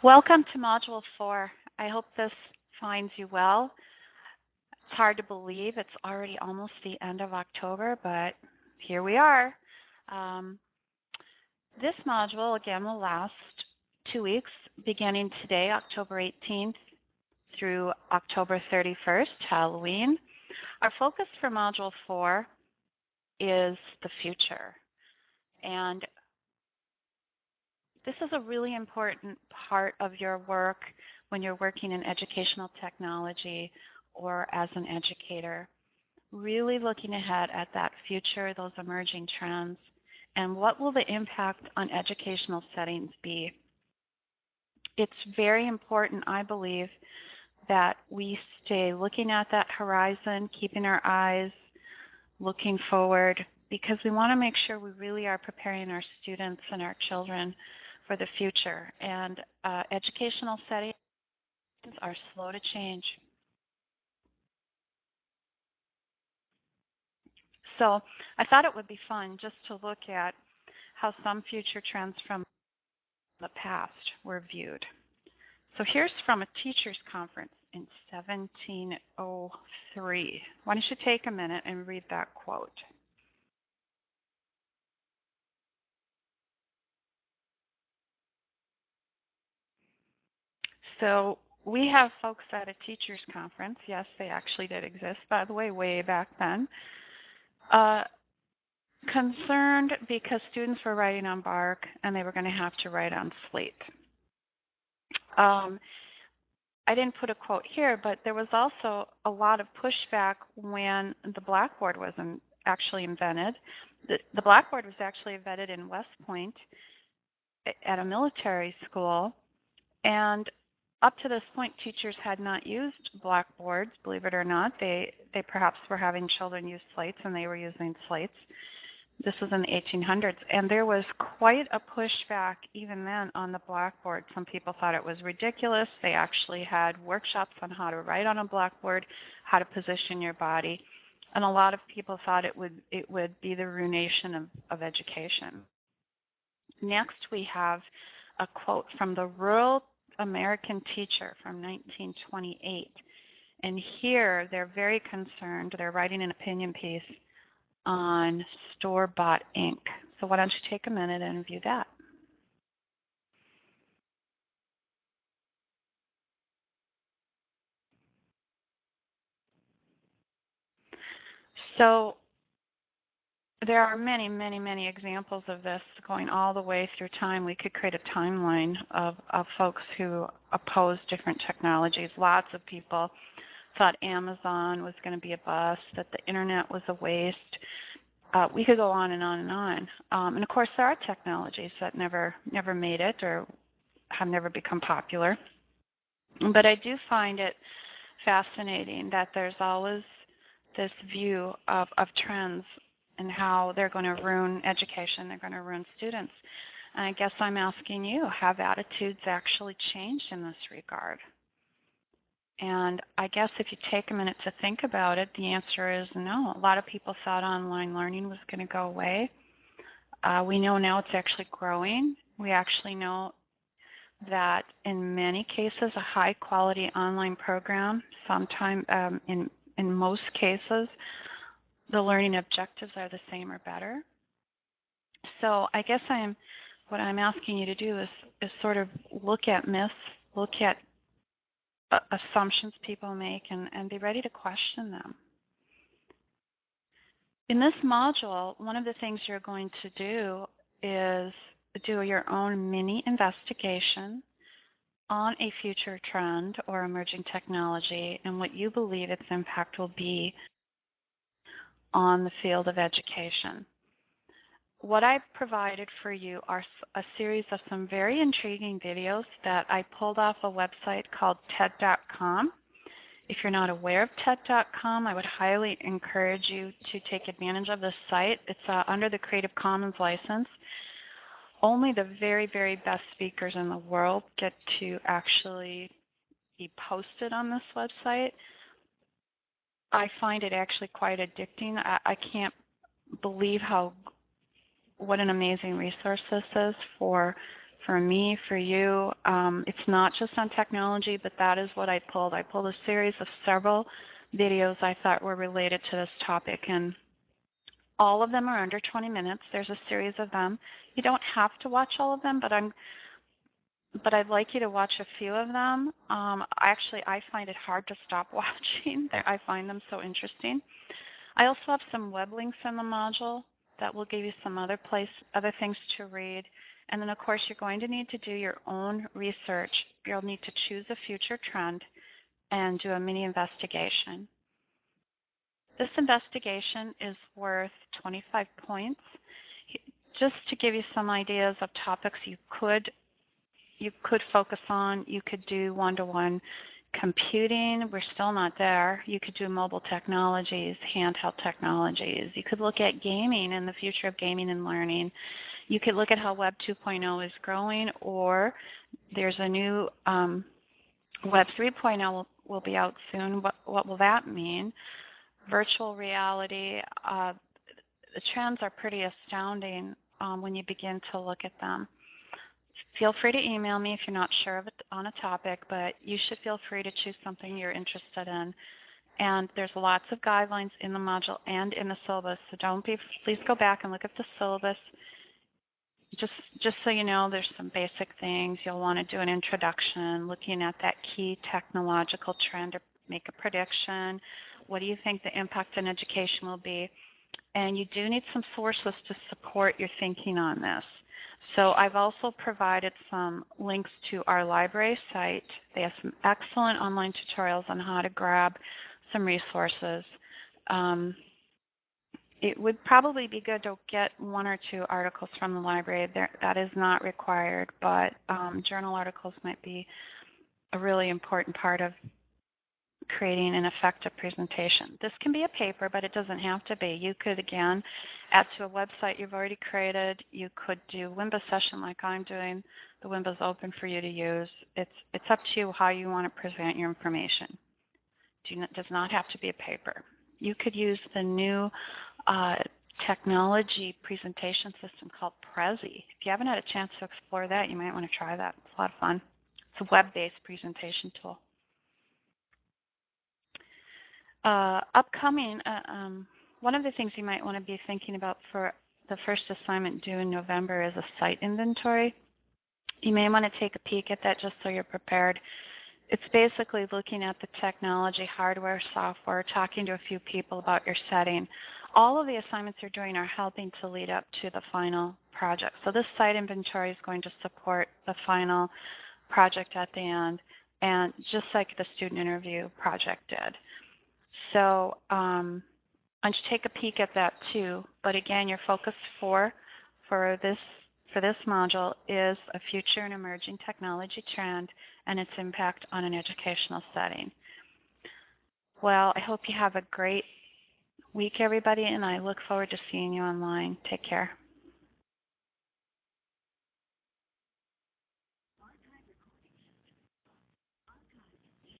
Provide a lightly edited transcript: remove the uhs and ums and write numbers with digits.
Welcome to Module 4. I hope this finds you well. It's hard to believe it's already almost the end of October, but here we are. Um, this module, again, will last 2 weeks, beginning today, October 18th, through October 31st, Halloween. Our focus for Module 4 is the future. And this is a really important part of your work when you're working in educational technology or as an educator. Really looking ahead at that future, those emerging trends, and what will the impact on educational settings be. It's very important, I believe, that we stay looking at that horizon, keeping our eyes looking forward, because we want to make sure we really are preparing our students and our children for the future. And educational settings are slow to change. So I thought it would be fun just to look at how some future trends from the past were viewed. So here's from a teachers' conference in 1703. Why don't you take a minute and read that quote? So we have folks at a teachers' conference. Yes, they actually did exist, by the way back then. Concerned because students were writing on bark and they were going to have to write on slate. I didn't put a quote here, but there was also a lot of pushback when the blackboard was actually invented. The blackboard was actually invented in West Point at a military school, and up to this point, teachers had not used blackboards, believe it or not. They perhaps were having children use slates, and they were using slates. This was in the 1800s, and there was quite a pushback even then on the blackboard. Some people thought it was ridiculous. They actually had workshops on how to write on a blackboard, how to position your body, and a lot of people thought it would be the ruination of education. Next, we have a quote from the Rural American Teacher from 1928, and here they're very concerned. They're writing an opinion piece on store-bought ink. So why don't you take a minute and view that? So there are many examples of this going all the way through time. We could create a timeline of folks who oppose different technologies. Lots of people thought Amazon was going to be a bust, that the internet was a waste. We could go on and on and on. And of course, there are technologies that never made it or have never become popular. But I do find it fascinating that there's always this view of trends and how they're going to ruin education, they're going to ruin students. And I guess I'm asking you, have attitudes actually changed in this regard? And I guess if you take a minute to think about it, the answer is no. A lot of people thought online learning was going to go away. We know now it's actually growing. We actually know that in many cases, a high-quality online program, sometimes in most cases, the learning objectives are the same or better. So I guess what I'm asking you to do is sort of look at myths, look at assumptions people make, and be ready to question them. In this module, one of the things you're going to do is do your own mini investigation on a future trend or emerging technology and what you believe its impact will be on the field of education. What I've provided for you are a series of some very intriguing videos that I pulled off a website called TED.com. If you're not aware of TED.com, I would highly encourage you to take advantage of this site. It's under the Creative Commons license. Only the very best speakers in the world get to actually be posted on this website. I find it actually quite addicting. I can't believe what an amazing resource this is for for me, for you. It's not just on technology, but that is what I pulled. I pulled a series of several videos I thought were related to this topic, and all of them are under 20 minutes. There's a series of them. You don't have to watch all of them, but I'd like you to watch a few of them. I find it hard to stop watching. I find them so interesting. I also have some web links in the module that will give you some other things to read. And then, of course, you're going to need to do your own research. You'll need to choose a future trend and do a mini investigation. This investigation is worth 25 points. Just to give you some ideas of topics you could focus on, you could do one-to-one computing. We're still not there. You could do mobile technologies, handheld technologies. You could look at gaming and the future of gaming and learning. You could look at how Web 2.0 is growing, or there's a new Web 3.0 will be out soon. What will that mean? Virtual reality. The trends are pretty astounding when you begin to look at them. Feel free to email me if you're not sure of it on a topic, but you should feel free to choose something you're interested in. And there's lots of guidelines in the module and in the syllabus, so please go back and look at the syllabus. Just so you know, there's some basic things. You'll want to do an introduction, looking at that key technological trend or make a prediction. What do you think the impact on education will be? And you do need some sources to support your thinking on this. So I've also provided some links to our library site. They have some excellent online tutorials on how to grab some resources. It would probably be good to get one or two articles from the library. That is not required, but journal articles might be a really important part of creating an effective presentation. This can be a paper, but it doesn't have to be. You could, again, add to a website you've already created. You could do Wimba session like I'm doing. The Wimba is open for you to use. It's up to you how you want to present your information. It does not have to be a paper. You could use the new technology presentation system called Prezi. If you haven't had a chance to explore that, you might want to try that. It's a lot of fun. It's a web-based presentation tool. Upcoming, one of the things you might want to be thinking about for the first assignment due in November is a site inventory. You may want to take a peek at that just so you're prepared. It's basically looking at the technology, hardware, software, talking to a few people about your setting. All of the assignments you're doing are helping to lead up to the final project. So this site inventory is going to support the final project at the end, and just like the student interview project did. So why don't you take a peek at that too. But again, your focus for this module is a future and emerging technology trend and its impact on an educational setting. Well, I hope you have a great week, everybody, and I look forward to seeing you online. Take care.